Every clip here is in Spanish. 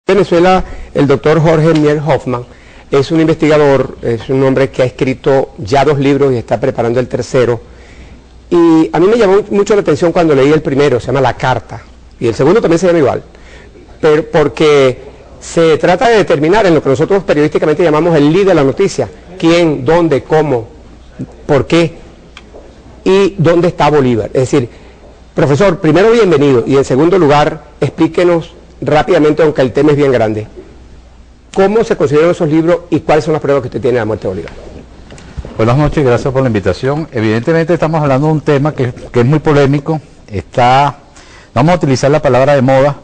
Venezuela, el doctor Jorge Mier Hoffman es un investigador, es un hombre que ha escrito ya 2 libros y está preparando el tercero. Y a mí me llamó mucho la atención cuando leí el primero, se llama La Carta, y el segundo también se llama igual, pero porque se trata de determinar en lo que nosotros periodísticamente llamamos el lead de la noticia: quién, dónde, cómo, por qué y dónde está Bolívar. Es decir, profesor, primero bienvenido, y en segundo lugar, explíquenos rápidamente, aunque el tema es bien grande, ¿cómo se consideran esos libros y cuáles son las pruebas que usted tiene de la muerte de Bolívar? Buenas noches, gracias por la invitación. Evidentemente estamos hablando de un tema que es muy polémico. Vamos a utilizar la palabra de moda,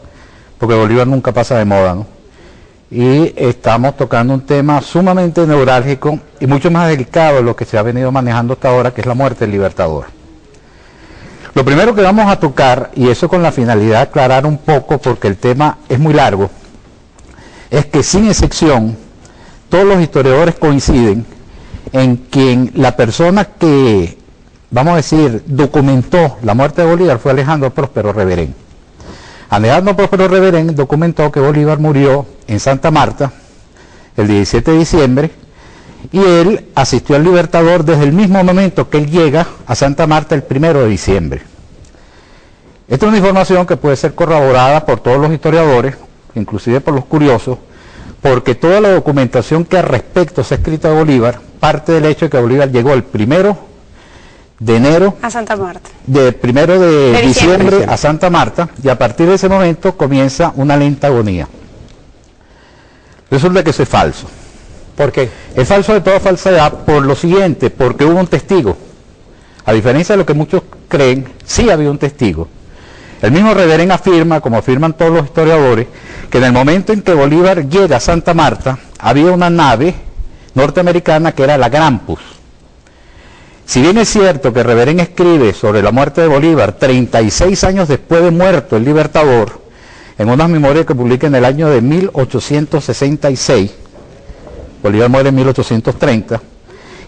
porque Bolívar nunca pasa de moda, ¿no? Y estamos tocando un tema sumamente neurálgico y mucho más delicado de lo que se ha venido manejando hasta ahora, que es la muerte del Libertador. Lo primero que vamos a tocar, y eso con la finalidad de aclarar un poco, porque el tema es muy largo, es que sin excepción, todos los historiadores coinciden en que la persona que, vamos a decir, documentó la muerte de Bolívar fue Alejandro Próspero Reverén. Alejandro Próspero Reverén documentó que Bolívar murió en Santa Marta el 17 de diciembre, y él asistió al Libertador desde el mismo momento que él llega a Santa Marta el 1 de diciembre. Esta es una información que puede ser corroborada por todos los historiadores, inclusive por los curiosos, porque toda la documentación que al respecto se ha escrito de Bolívar parte del hecho de que Bolívar llegó el 1 de enero a Santa Marta, del 1 de diciembre a Santa Marta, y a partir de ese momento comienza una lenta agonía. Resulta que eso es falso. ¿Por qué? Es falso de toda falsedad por lo siguiente: porque hubo un testigo. A diferencia de lo que muchos creen, sí había un testigo. El mismo Reverén afirma, como afirman todos los historiadores, que en el momento en que Bolívar llega a Santa Marta, había una nave norteamericana que era la Grampus. Si bien es cierto que Reverén escribe sobre la muerte de Bolívar 36 años después de muerto el Libertador, en unas memorias que publica en el año de 1866, Bolívar muere en 1830,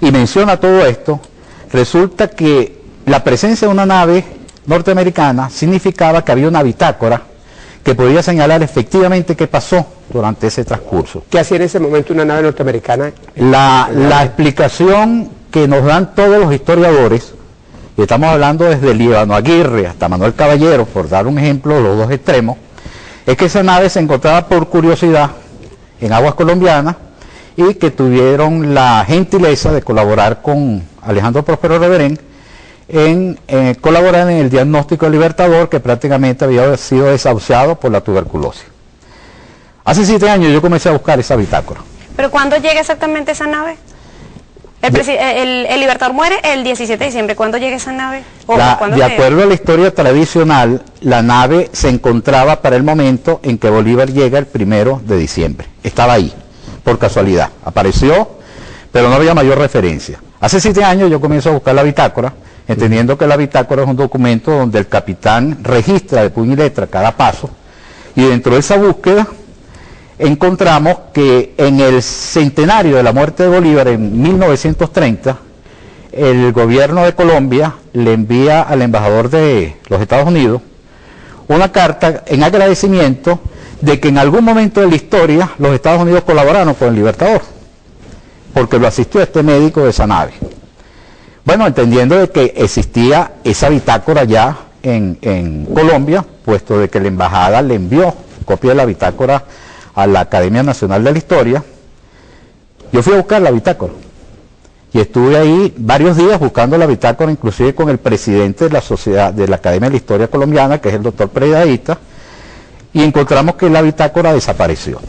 y menciona todo esto, resulta que la presencia de una nave norteamericana significaba que había una bitácora que podía señalar efectivamente qué pasó durante ese transcurso. ¿Qué hacía en ese momento una nave norteamericana? La explicación que nos dan todos los historiadores, y estamos hablando desde Líbano Aguirre hasta Manuel Caballero, por dar un ejemplo, los dos extremos, es que esa nave se encontraba por curiosidad en aguas colombianas y que tuvieron la gentileza de colaborar con Alejandro Próspero Reverén en colaborar en el diagnóstico del Libertador, que prácticamente había sido desahuciado por la tuberculosis. Hace 7 años yo comencé a buscar esa bitácora. ¿Pero cuándo llega exactamente esa nave? El Libertador muere el 17 de diciembre. ¿Cuándo llega esa nave? De acuerdo a la historia tradicional, la nave se encontraba para el momento en que Bolívar llega el 1 de diciembre. Estaba ahí, por casualidad. Apareció, pero no había mayor referencia. Hace 7 años yo comienzo a buscar la bitácora, entendiendo que la bitácora es un documento donde el capitán registra de puño y letra cada paso, y dentro de esa búsqueda encontramos que en el centenario de la muerte de Bolívar en 1930, el gobierno de Colombia le envía al embajador de los Estados Unidos una carta en agradecimiento de que en algún momento de la historia los Estados Unidos colaboraron con el Libertador, porque lo asistió este médico de esa nave. Bueno, entendiendo de que existía esa bitácora ya en Colombia, puesto de que la embajada le envió copia de la bitácora a la Academia Nacional de la Historia, yo fui a buscar la bitácora. Y estuve ahí varios días buscando la bitácora, inclusive con el presidente de la Sociedad de la Academia de la Historia Colombiana, que es el doctor Predaíta, y encontramos que la bitácora desapareció.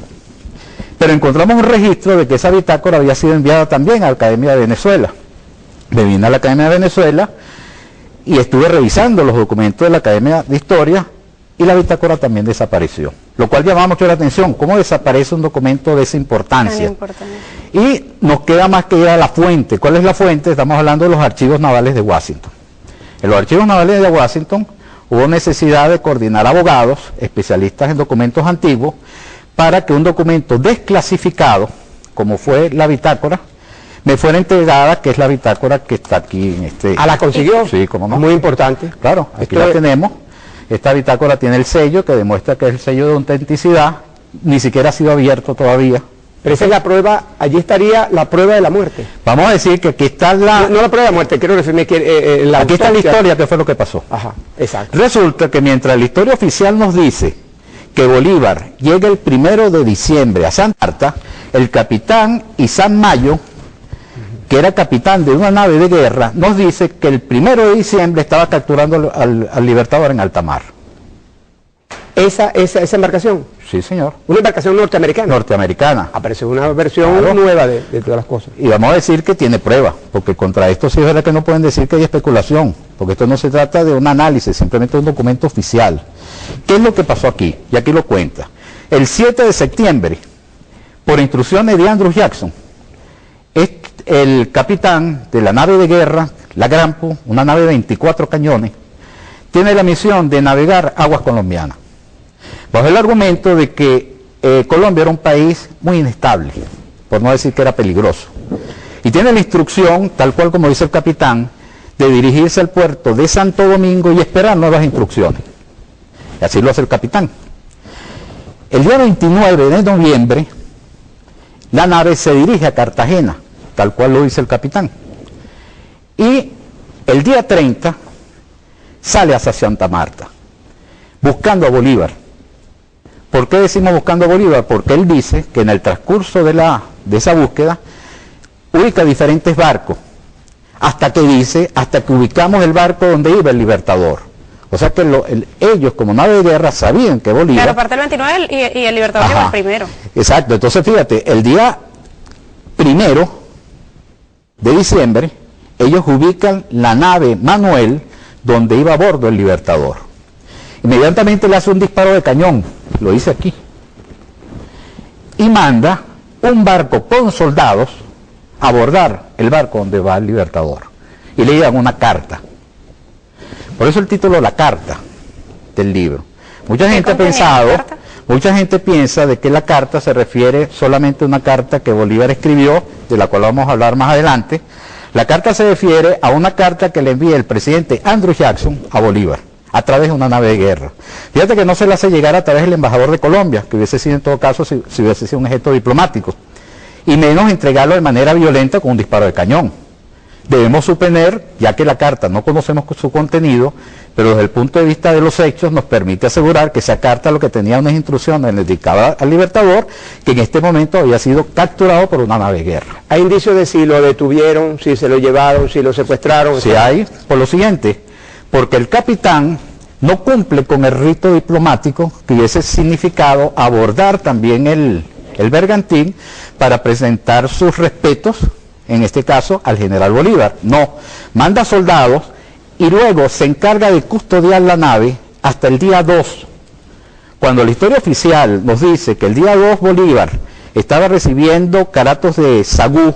Pero encontramos un registro de que esa bitácora había sido enviada también a la Academia de Venezuela. Me vine a la Academia de Venezuela y estuve revisando los documentos de la Academia de Historia, y la bitácora también desapareció, lo cual llamaba mucho la atención. ¿Cómo desaparece un documento de esa importancia? Y nos queda más que ir a la fuente. ¿Cuál es la fuente? Estamos hablando de los archivos navales de Washington. En los archivos navales de Washington hubo necesidad de coordinar abogados, especialistas en documentos antiguos, para que un documento desclasificado, como fue la bitácora, me fuera entregada, que es la bitácora que está aquí en este... ¿Ah, la consiguió? Sí, cómo no. Muy importante. Claro, aquí la tenemos. Esta bitácora tiene el sello que demuestra que es el sello de autenticidad, ni siquiera ha sido abierto todavía. Pero esa es la prueba, allí estaría la prueba de la muerte. Vamos a decir que aquí está la... No la prueba de la muerte, quiero referirme que aquí está la autopsia. historia, que fue lo que pasó. Ajá, exacto. Resulta que mientras la historia oficial nos dice que Bolívar llega el 1 de diciembre a Santa Marta, el capitán Isaac Mayo, que era capitán de una nave de guerra, nos dice que el 1 de diciembre estaba capturando al Libertador en alta mar. Esa embarcación, Sí, señor. una embarcación norteamericana. Norteamericana. Aparece una versión Claro. nueva de todas las cosas. Y vamos a decir que tiene prueba, porque contra esto sí es verdad que no pueden decir que hay especulación, porque esto no se trata de un análisis, simplemente un documento oficial. ¿Qué es lo que pasó aquí? Y aquí lo cuenta. El 7 de septiembre, por instrucciones de Andrew Jackson, el capitán de la nave de guerra, la Grampu, una nave de 24 cañones, tiene la misión de navegar aguas colombianas, bajo el argumento de que Colombia era un país muy inestable, por no decir que era peligroso. Y tiene la instrucción, tal cual como dice el capitán, de dirigirse al puerto de Santo Domingo y esperar nuevas instrucciones. Y así lo hace el capitán. El día 29 de noviembre, la nave se dirige a Cartagena, tal cual lo dice el capitán. Y el día 30 sale hacia Santa Marta, buscando a Bolívar. ¿Por qué decimos buscando a Bolívar? Porque él dice que en el transcurso de esa búsqueda ubica diferentes barcos, hasta que ubicamos el barco donde iba el Libertador. O sea que ellos, como nave de guerra, sabían que Bolívar... Claro, aparte el 29 y el Libertador llegó el primero. Exacto, entonces fíjate, el día 1 de diciembre, ellos ubican la nave Manuel, donde iba a bordo el Libertador. Inmediatamente le hace un disparo de cañón, lo dice aquí, y manda un barco con soldados a abordar el barco donde va el Libertador, y le llevan una carta. Por eso el título, La Carta, del libro. Mucha gente ha pensado, mucha gente piensa de que la carta se refiere solamente a una carta que Bolívar escribió, de la cual vamos a hablar más adelante. La carta se refiere a una carta que le envía el presidente Andrew Jackson a Bolívar, a través de una nave de guerra. Fíjate que no se la hace llegar a través del embajador de Colombia, que hubiese sido en todo caso si hubiese sido un gesto diplomático, y menos entregarlo de manera violenta con un disparo de cañón. Debemos suponer, ya que la carta no conocemos su contenido, pero desde el punto de vista de los hechos nos permite asegurar que esa carta lo que tenía unas instrucciones dedicadas al Libertador, que en este momento había sido capturado por una nave de guerra. ¿Hay indicios de si lo detuvieron, si se lo llevaron, si lo secuestraron? Si hay, por lo siguiente, porque el capitán no cumple con el rito diplomático que hubiese significado abordar también el bergantín para presentar sus respetos, en este caso al general Bolívar. No, manda soldados y luego se encarga de custodiar la nave hasta el día 2. Cuando la historia oficial nos dice que el día 2 Bolívar estaba recibiendo caratos de sagú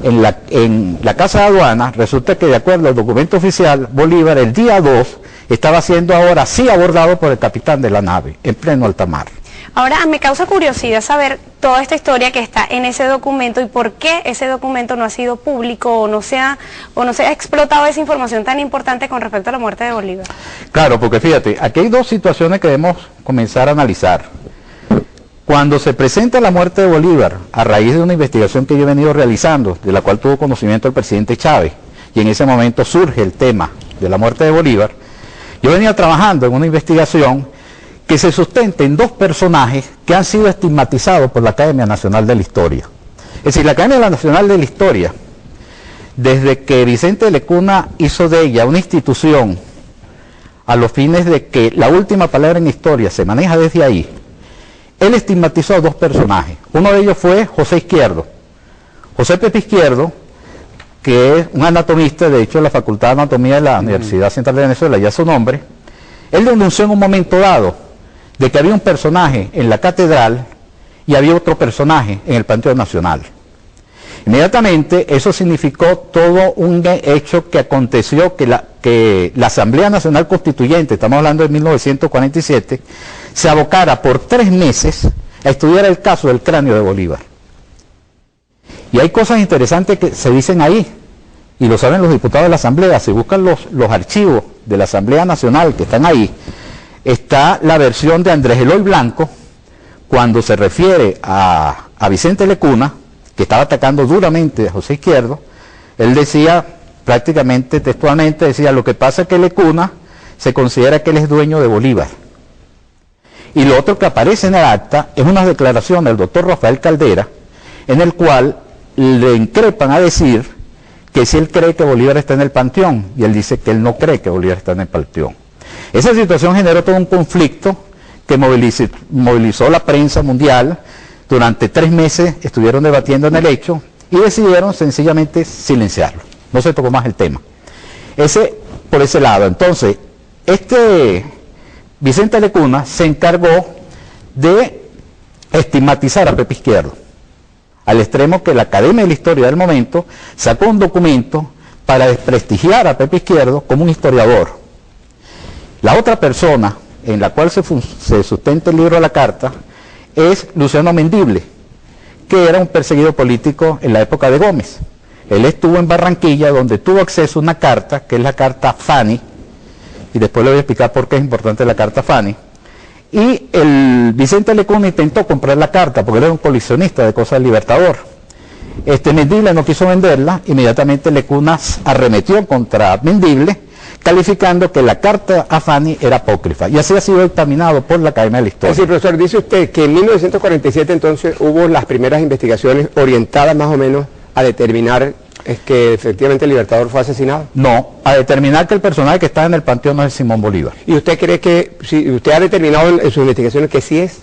en la casa de aduana, resulta que de acuerdo al documento oficial, Bolívar el día 2 estaba siendo ahora sí abordado por el capitán de la nave, en pleno alta mar. Ahora, me causa curiosidad saber toda esta historia que está en ese documento y por qué ese documento no ha sido público o no se ha explotado esa información tan importante con respecto a la muerte de Bolívar. Claro, porque fíjate, aquí hay dos situaciones que debemos comenzar a analizar. Cuando se presenta la muerte de Bolívar, a raíz de una investigación que yo he venido realizando, de la cual tuvo conocimiento el presidente Chávez, y en ese momento surge el tema de la muerte de Bolívar, yo venía trabajando en una investigación que se sustenta en dos personajes que han sido estigmatizados por la Academia Nacional de la Historia. Es decir, la Academia Nacional de la Historia, desde que Vicente Lecuna hizo de ella una institución a los fines de que la última palabra en historia se maneja desde ahí, él estigmatizó a dos personajes. Uno de ellos fue José Izquierdo. José Pepe Izquierdo, que es un anatomista, de hecho, de la Facultad de Anatomía de la Universidad Central de Venezuela, ya su nombre. Él denunció en un momento dado de que había un personaje en la catedral y había otro personaje en el Panteón Nacional. Inmediatamente eso significó todo un hecho que aconteció, que la Asamblea Nacional Constituyente, estamos hablando de 1947, se abocara por 3 meses a estudiar el caso del cráneo de Bolívar. Y hay cosas interesantes que se dicen ahí, y lo saben los diputados de la Asamblea. Si buscan los archivos de la Asamblea Nacional que están ahí, está la versión de Andrés Eloy Blanco, cuando se refiere a Vicente Lecuna, que estaba atacando duramente a José Izquierdo, él decía, prácticamente textualmente, decía, lo que pasa es que Lecuna se considera que él es dueño de Bolívar. Y lo otro que aparece en el acta es una declaración del doctor Rafael Caldera, en el cual le increpan a decir que si él cree que Bolívar está en el panteón, y él dice que él no cree que Bolívar está en el panteón. Esa situación generó todo un conflicto que movilizó la prensa mundial. Durante 3 meses estuvieron debatiendo en el hecho y decidieron sencillamente silenciarlo. No se tocó más el tema. Por ese lado. Entonces, Vicente Lecuna se encargó de estigmatizar a Pepe Izquierdo, al extremo que la Academia de la Historia del momento sacó un documento para desprestigiar a Pepe Izquierdo como un historiador. La otra persona en la cual se sustenta el libro de la carta es Luciano Mendible, que era un perseguido político en la época de Gómez. Él estuvo en Barranquilla, donde tuvo acceso a una carta, que es la carta Fanny, y después le voy a explicar por qué es importante la carta Fanny. Y el Vicente Lecuna intentó comprar la carta, porque él era un coleccionista de cosas del Libertador. Mendible no quiso venderla, inmediatamente Lecuna arremetió contra Mendible, calificando que la carta a Fanny era apócrifa, y así ha sido examinado por la Academia de la Historia. Es decir, profesor, dice usted que en 1947 entonces hubo las primeras investigaciones orientadas más o menos a determinar que efectivamente el Libertador fue asesinado. No, a determinar que el personaje que está en el panteón no es Simón Bolívar. ¿Y usted cree que, si usted ha determinado en sus investigaciones que sí es?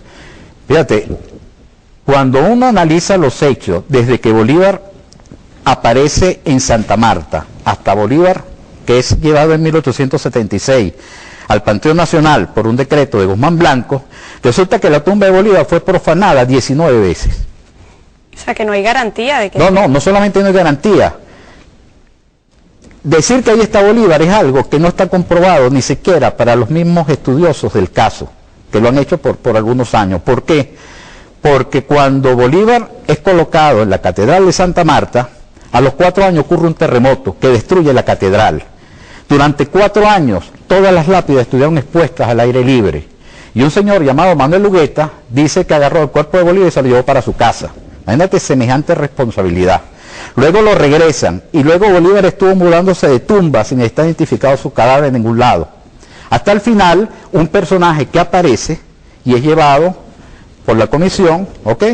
Fíjate, cuando uno analiza los hechos, desde que Bolívar aparece en Santa Marta hasta Bolívar, que es llevado en 1876 al Panteón Nacional por un decreto de Guzmán Blanco, resulta que la tumba de Bolívar fue profanada 19 veces. O sea, que no hay garantía de que... No solamente no hay garantía. Decir que ahí está Bolívar es algo que no está comprobado ni siquiera para los mismos estudiosos del caso, que lo han hecho por algunos años. ¿Por qué? Porque cuando Bolívar es colocado en la Catedral de Santa Marta, a los 4 años ocurre un terremoto que destruye la catedral. Durante 4 años, todas las lápidas estuvieron expuestas al aire libre. Y un señor llamado Manuel Lugueta dice que agarró el cuerpo de Bolívar y se lo llevó para su casa. Imagínate semejante responsabilidad. Luego lo regresan, y luego Bolívar estuvo mudándose de tumba sin estar identificado su cadáver en ningún lado. Hasta el final, un personaje que aparece y es llevado por la comisión,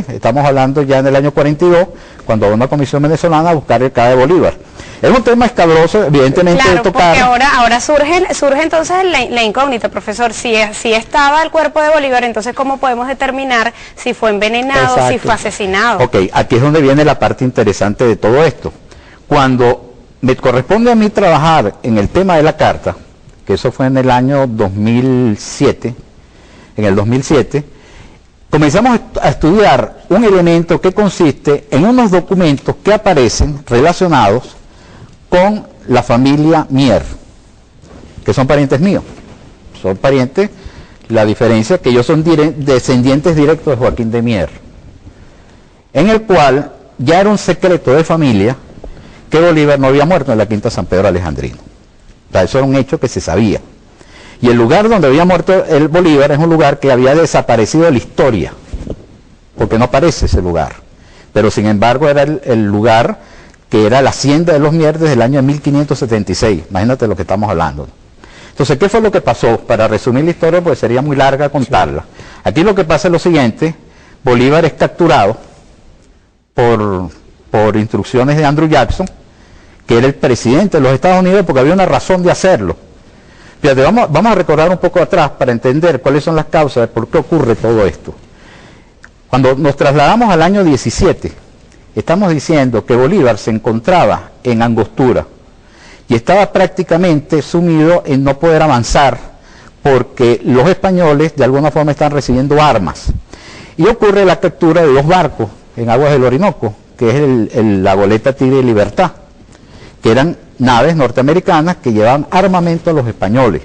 estamos hablando ya en el año 42, cuando va una comisión venezolana a buscar el cadáver de Bolívar. Es un tema escabroso, evidentemente, claro, de tocar. Porque ahora surge entonces la incógnita, profesor. Si estaba el cuerpo de Bolívar, entonces ¿cómo podemos determinar si fue envenenado, exacto, si fue asesinado? Ok, aquí es donde viene la parte interesante de todo esto. Cuando me corresponde a mí trabajar en el tema de la carta, que eso fue en el año 2007, comenzamos a estudiar un elemento que consiste en unos documentos que aparecen relacionados con la familia Mier, que son parientes míos. Son parientes, la diferencia que ellos son descendientes directos de Joaquín de Mier, en el cual ya era un secreto de familia que Bolívar no había muerto en la Quinta San Pedro Alejandrino. O sea, eso era un hecho que se sabía. Y el lugar donde había muerto el Bolívar es un lugar que había desaparecido de la historia, porque no aparece ese lugar. Pero sin embargo era el lugar que era la hacienda de los Mier desde el año 1576. Imagínate lo que estamos hablando. Entonces, ¿qué fue lo que pasó? Para resumir la historia, pues sería muy larga contarla. Sí. Aquí lo que pasa es lo siguiente: Bolívar es capturado por instrucciones de Andrew Jackson, que era el presidente de los Estados Unidos, porque había una razón de hacerlo. Fíjate, vamos a recordar un poco atrás para entender cuáles son las causas de por qué ocurre todo esto. Cuando nos trasladamos al año 17, estamos diciendo que Bolívar se encontraba en Angostura y estaba prácticamente sumido en no poder avanzar porque los españoles de alguna forma están recibiendo armas. Y ocurre la captura de 2 barcos en aguas del Orinoco, que es la goleta Tigre y Libertad, que eran naves norteamericanas que llevaban armamento a los españoles.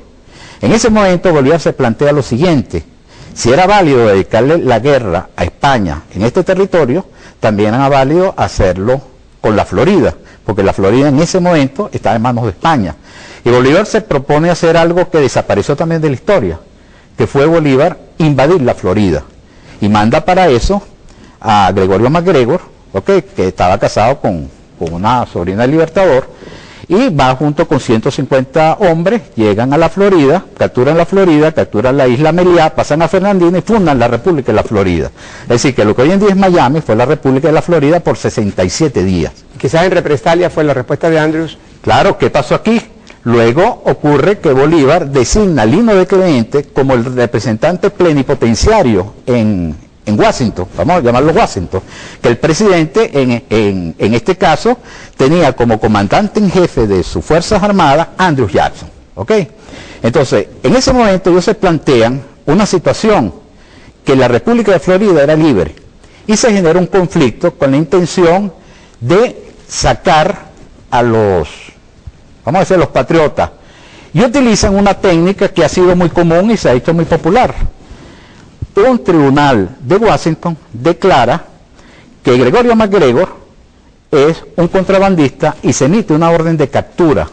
En ese momento Bolívar se plantea lo siguiente: si era válido dedicarle la guerra a España en este territorio, también era válido hacerlo con la Florida, porque la Florida en ese momento estaba en manos de España. Y Bolívar se propone hacer algo que desapareció también de la historia, que fue Bolívar invadir la Florida. y manda para eso a Gregorio MacGregor, ¿okay? Que estaba casado con una sobrina del Libertador, y va junto con 150 hombres, llegan a la Florida, capturan la isla Meliá, pasan a Fernandina y fundan la República de la Florida. Es decir, que lo que hoy en día es Miami fue la República de la Florida por 67 días. Quizás en represalia fue la respuesta de Andrews. Claro, ¿qué pasó aquí? Luego ocurre que Bolívar designa a Lino de Clemente como el representante plenipotenciario en Washington, vamos a llamarlo Washington, que el presidente en este caso tenía como comandante en jefe de sus Fuerzas Armadas Andrew Jackson, ¿ok? Entonces, en ese momento ellos se plantean una situación que la República de Florida era libre y se genera un conflicto con la intención de sacar a los, vamos a decir, los patriotas, y utilizan una técnica que ha sido muy común y se ha hecho muy popular. Un tribunal de Washington declara que Gregorio MacGregor es un contrabandista y se emite una orden de captura,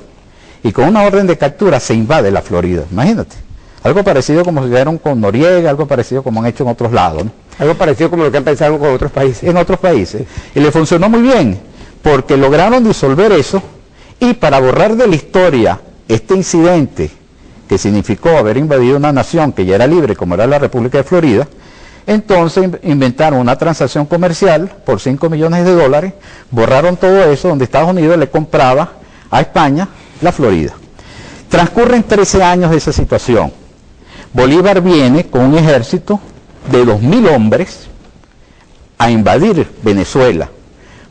y con una orden de captura se invade la Florida, imagínate, algo parecido como se hicieron con Noriega, algo parecido como han hecho en otros lados, ¿no? Algo parecido como lo que han pensado con otros países. En otros países, y le funcionó muy bien, porque lograron disolver eso, y para borrar de la historia este incidente que significó haber invadido una nación que ya era libre, como era la República de Florida, entonces inventaron una transacción comercial por $5 millones, borraron todo eso, donde Estados Unidos le compraba a España la Florida. Transcurren 13 años de esa situación. Bolívar viene con un ejército de 2.000 hombres a invadir Venezuela.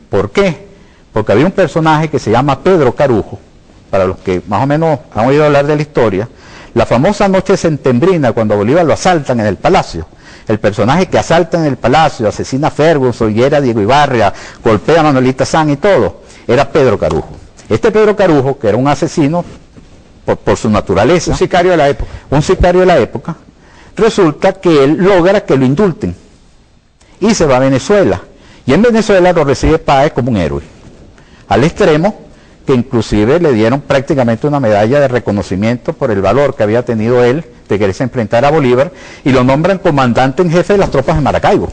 ¿Por qué? Porque había un personaje que se llama Pedro Carujo, para los que más o menos han oído hablar de la historia, la famosa noche centembrina, cuando a Bolívar lo asaltan en el palacio. El personaje que asalta en el palacio, asesina a Ferguson, hiera a Diego Ibarra, golpea a Manuelita San y todo, era Pedro Carujo. Este Pedro Carujo, que era un asesino por su naturaleza, un sicario de la época. Un sicario de la época, resulta que él logra que lo indulten y se va a Venezuela. Y en Venezuela lo recibe Páez como un héroe, al extremo que inclusive le dieron prácticamente una medalla de reconocimiento por el valor que había tenido él de quererse enfrentar a Bolívar, y lo nombran comandante en jefe de las tropas de Maracaibo.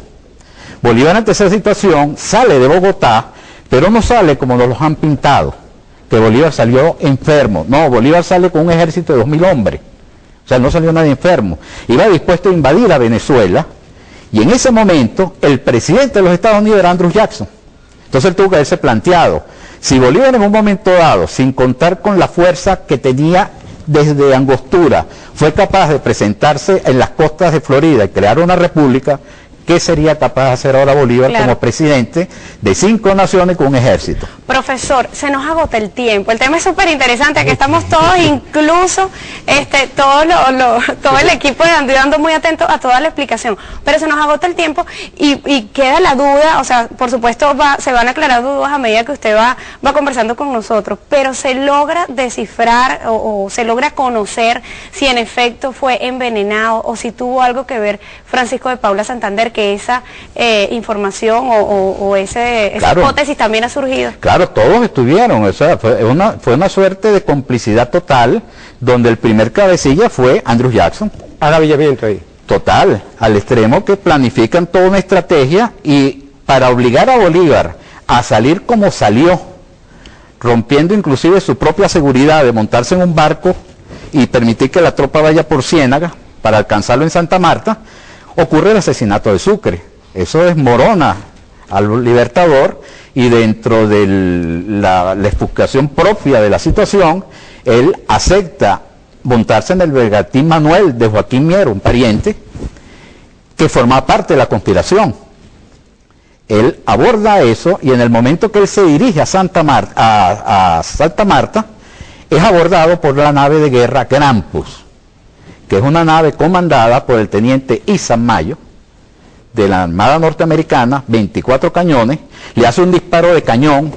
Bolívar, ante esa situación, sale de Bogotá, pero no sale como nos los han pintado, que Bolívar salió enfermo. No, Bolívar sale con un ejército de 2.000 hombres, o sea, no salió nadie enfermo. Iba dispuesto a invadir a Venezuela, y en ese momento el presidente de los Estados Unidos era Andrew Jackson. Entonces él tuvo que haberse planteado, si Bolívar en un momento dado, sin contar con la fuerza que tenía desde Angostura, fue capaz de presentarse en las costas de Florida y crear una república, ¿qué sería capaz de hacer ahora Bolívar como presidente de 5 naciones con un ejército? Profesor, se nos agota el tiempo. El tema es súper interesante, aquí estamos todos, incluso todo el equipo andando muy atento a toda la explicación. Pero se nos agota el tiempo y queda la duda, o sea, por supuesto se van a aclarar dudas a medida que usted va conversando con nosotros, pero se logra descifrar o se logra conocer si en efecto fue envenenado o si tuvo algo que ver Francisco de Paula Santander, que esa información o esa hipótesis también ha surgido. Claro, todos estuvieron, o sea, fue una suerte de complicidad total, donde el primer cabecilla fue Andrew Jackson. Agavillamiento ahí. Total, al extremo que planifican toda una estrategia, y para obligar a Bolívar a salir como salió, rompiendo inclusive su propia seguridad de montarse en un barco y permitir que la tropa vaya por Ciénaga para alcanzarlo en Santa Marta, ocurre el asesinato de Sucre. Eso desmorona al Libertador, y dentro de la expulsación propia de la situación, él acepta montarse en el bergantín Manuel de Joaquín Mier, un pariente que formaba parte de la conspiración. Él aborda eso, y en el momento que él se dirige a Santa Marta, es abordado por la nave de guerra Grampus, que es una nave comandada por el teniente Isan Mayo, de la Armada Norteamericana, 24 cañones, le hace un disparo de cañón,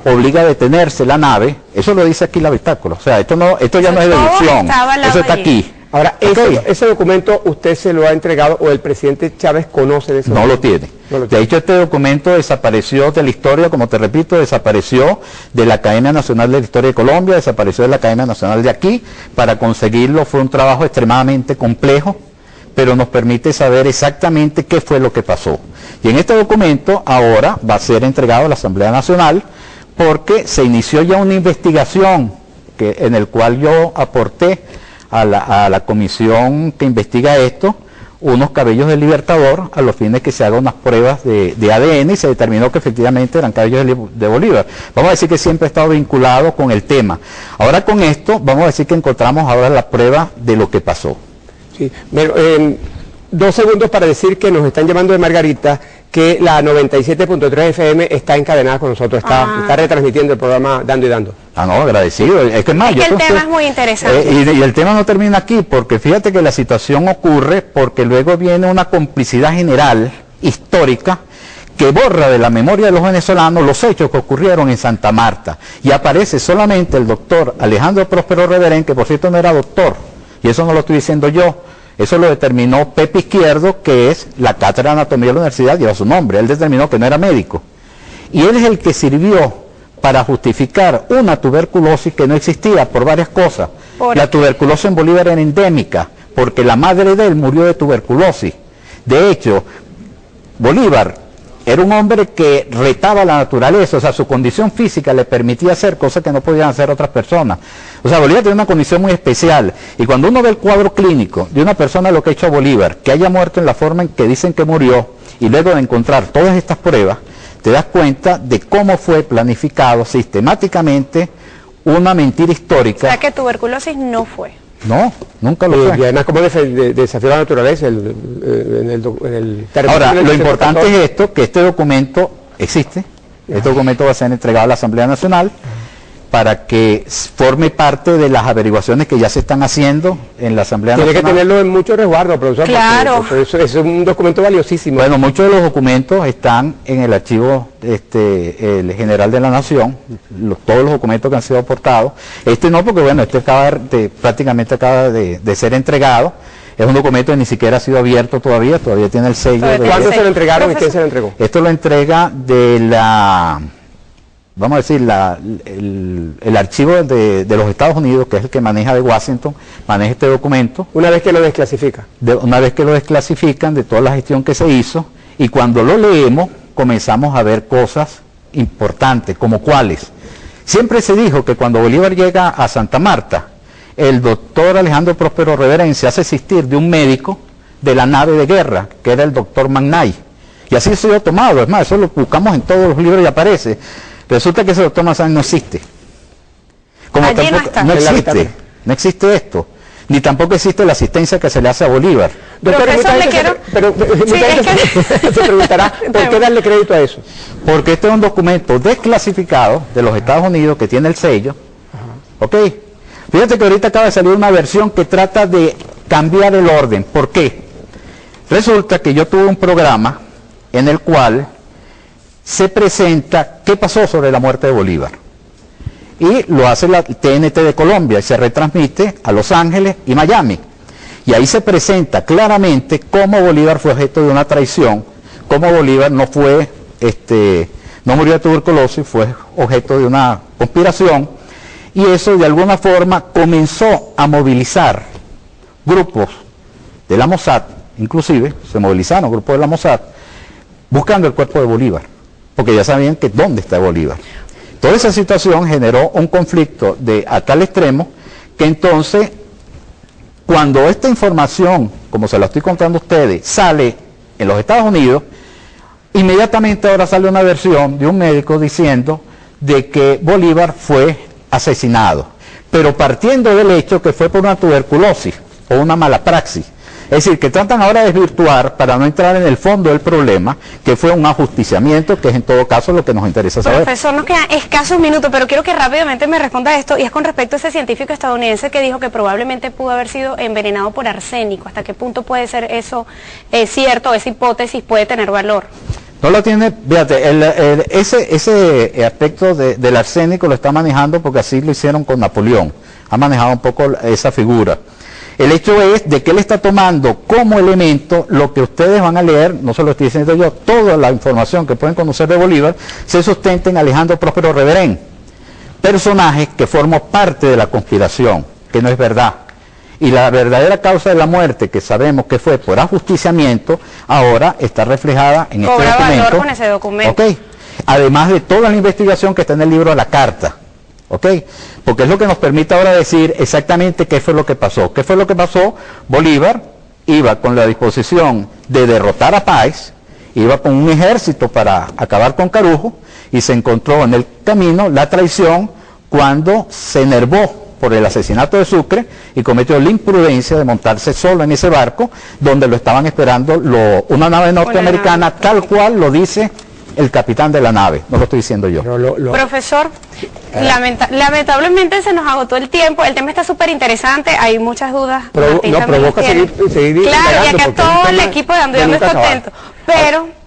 obliga a detenerse la nave. Eso lo dice aquí el habitáculo, o sea, esto ya no es deducción, eso está aquí. Ahora, ese documento usted se lo ha entregado, o el presidente Chávez conoce de eso. No lo tiene. De hecho, este documento desapareció de la historia, como te repito, desapareció de la Academia Nacional de la Historia de Colombia, desapareció de la Academia Nacional de aquí. Para conseguirlo fue un trabajo extremadamente complejo, pero nos permite saber exactamente qué fue lo que pasó. Y en este documento ahora va a ser entregado a la Asamblea Nacional porque se inició ya una investigación en el cual yo aporté a la comisión que investiga esto unos cabellos del Libertador a los fines que se hagan unas pruebas de ADN y se determinó que efectivamente eran cabellos de Bolívar. Vamos a decir que siempre ha estado vinculado con el tema. Ahora con esto vamos a decir que encontramos ahora la prueba de lo que pasó. Sí, 2 segundos para decir que nos están llamando de Margarita, que la 97.3 FM está encadenada con nosotros, está retransmitiendo el programa Dando y Dando. Ah, no, agradecido. Es que más, es que el tema es muy interesante. Y el tema no termina aquí, porque fíjate que la situación ocurre porque luego viene una complicidad general, histórica, que borra de la memoria de los venezolanos los hechos que ocurrieron en Santa Marta. Y aparece solamente el doctor Alejandro Próspero Reverén, que por cierto no era doctor, y eso no lo estoy diciendo yo. Eso lo determinó Pepe Izquierdo, que es la cátedra de anatomía de la universidad, lleva su nombre. Él determinó que no era médico. Y él es el que sirvió para justificar una tuberculosis que no existía por varias cosas. La tuberculosis en Bolívar era endémica, porque la madre de él murió de tuberculosis. De hecho, Bolívar era un hombre que retaba la naturaleza, o sea, su condición física le permitía hacer cosas que no podían hacer otras personas. O sea, Bolívar tiene una condición muy especial, y cuando uno ve el cuadro clínico de una persona, lo que ha hecho Bolívar, que haya muerto en la forma en que dicen que murió, y luego de encontrar todas estas pruebas, te das cuenta de cómo fue planificado sistemáticamente una mentira histórica. O sea, que tuberculosis no fue. No, nunca lo fue. Y además, como desafió la naturaleza en el territorio. Ahora, lo importante es esto, que este documento existe. Este documento va a ser entregado a la Asamblea Nacional para que forme parte de las averiguaciones que ya se están haciendo en la Asamblea Nacional. Tiene que tenerlo en mucho resguardo, profesor. Claro. Eso es un documento valiosísimo. Bueno, muchos de los documentos están en el archivo el general de la Nación, todos los documentos que han sido aportados. Este no, porque bueno, este prácticamente acaba de ser entregado. Es un documento que ni siquiera ha sido abierto todavía tiene el sello. ¿Cuándo se lo entregaron y quién se lo entregó? Esto lo entrega de vamos a decir, el archivo de los Estados Unidos, que es el que maneja de Washington, maneja este documento. Una vez que lo desclasifica. Una vez que lo desclasifican, de toda la gestión que se hizo, y cuando lo leemos, comenzamos a ver cosas importantes, como cuáles. Siempre se dijo que cuando Bolívar llega a Santa Marta, el doctor Alejandro Próspero Reverén se hace asistir de un médico de la nave de guerra, que era el doctor Magnay. Y así se ha tomado, es más, eso lo buscamos en todos los libros y aparece. Resulta que ese doctor Magnay no existe. Como allí tampoco, no existe, no existe esto. Ni tampoco existe la asistencia que se le hace a Bolívar. Doctor, mucha gente se preguntará, ¿por qué darle crédito a eso? Porque este es un documento desclasificado de los Estados Unidos que tiene el sello. ¿Ok? Fíjate que ahorita acaba de salir una versión que trata de cambiar el orden. ¿Por qué? Resulta que yo tuve un programa en el cual se presenta qué pasó sobre la muerte de Bolívar. Y lo hace la TNT de Colombia y se retransmite a Los Ángeles y Miami. Y ahí se presenta claramente cómo Bolívar fue objeto de una traición, cómo Bolívar no murió de tuberculosis, fue objeto de una conspiración, y eso de alguna forma comenzó a movilizar grupos de la Mossad, inclusive se movilizaron grupos de la Mossad, buscando el cuerpo de Bolívar, porque ya sabían que dónde está Bolívar. Toda esa situación generó un conflicto a tal extremo que entonces, cuando esta información, como se la estoy contando a ustedes, sale en los Estados Unidos, inmediatamente ahora sale una versión de un médico diciendo de que Bolívar fue asesinado, pero partiendo del hecho que fue por una tuberculosis o una mala praxis. Es decir, que tratan ahora de desvirtuar para no entrar en el fondo del problema, que fue un ajusticiamiento, que es en todo caso lo que nos interesa saber. Profesor, nos quedan escasos minutos, pero quiero que rápidamente me responda esto, y es con respecto a ese científico estadounidense que dijo que probablemente pudo haber sido envenenado por arsénico. ¿Hasta qué punto puede ser eso cierto? ¿Esa hipótesis puede tener valor? No lo tiene, fíjate, ese aspecto del arsénico lo está manejando porque así lo hicieron con Napoleón. Ha manejado un poco esa figura. El hecho es de que él está tomando como elemento lo que ustedes van a leer, no se lo estoy diciendo yo, toda la información que pueden conocer de Bolívar se sustenta en Alejandro Próspero Reverén, personaje que formó parte de la conspiración, que no es verdad. Y la verdadera causa de la muerte, que sabemos que fue por ajusticiamiento, ahora está reflejada en este Cobra documento. valor con ese documento. ¿Ok? Además de toda la investigación que está en el libro de la carta. ¿Ok? Porque es lo que nos permite ahora decir exactamente qué fue lo que pasó. ¿Qué fue lo que pasó? Bolívar iba con la disposición de derrotar a Páez, iba con un ejército para acabar con Carujo, y se encontró en el camino la traición cuando se enervó por el asesinato de Sucre y cometió la imprudencia de montarse solo en ese barco donde lo estaban esperando una nave norteamericana, tal cual lo dice el capitán de la nave, no lo estoy diciendo yo. Profesor, lamentablemente se nos agotó el tiempo, el tema está súper interesante, hay muchas dudas. Martín no, también provoca las tiene. seguir Claro, y indagando, acá porque todo es un el tema equipo de Ando y que Ando nunca está acaba. atento, pero...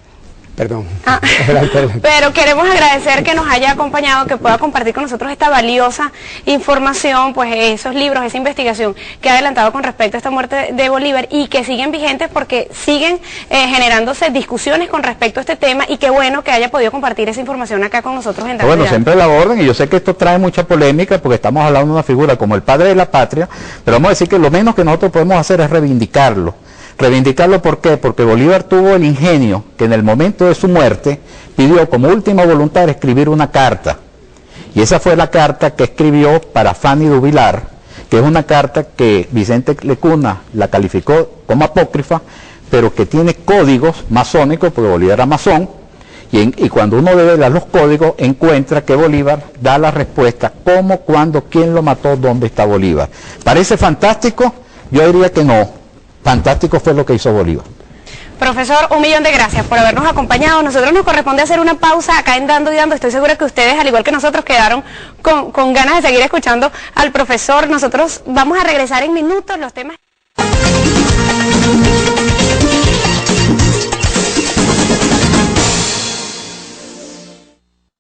Perdón. Adelante. Pero queremos agradecer que nos haya acompañado, que pueda compartir con nosotros esta valiosa información, pues esos libros, esa investigación que ha adelantado con respecto a esta muerte de Bolívar y que siguen vigentes porque siguen generándose discusiones con respecto a este tema, y qué bueno que haya podido compartir esa información acá con nosotros en Bueno, siempre la orden, y yo sé que esto trae mucha polémica porque estamos hablando de una figura como el padre de la patria, pero vamos a decir que lo menos que nosotros podemos hacer es reivindicarlo. Reivindicarlo, ¿por qué? Porque Bolívar tuvo el ingenio que en el momento de su muerte pidió como última voluntad escribir una carta. Y esa fue la carta que escribió para Fanny Duvilar, que es una carta que Vicente Lecuna la calificó como apócrifa, pero que tiene códigos masónicos, porque Bolívar era masón, y cuando uno devela los códigos encuentra que Bolívar da la respuesta cómo, cuándo, quién lo mató, dónde está Bolívar. ¿Parece fantástico? Yo diría que no. Fantástico fue lo que hizo Bolívar. Profesor, 1.000.000 de gracias por habernos acompañado. Nosotros nos corresponde hacer una pausa acá en Dando y Dando. Estoy segura que ustedes, al igual que nosotros, quedaron con ganas de seguir escuchando al profesor. Nosotros vamos a regresar en minutos los temas.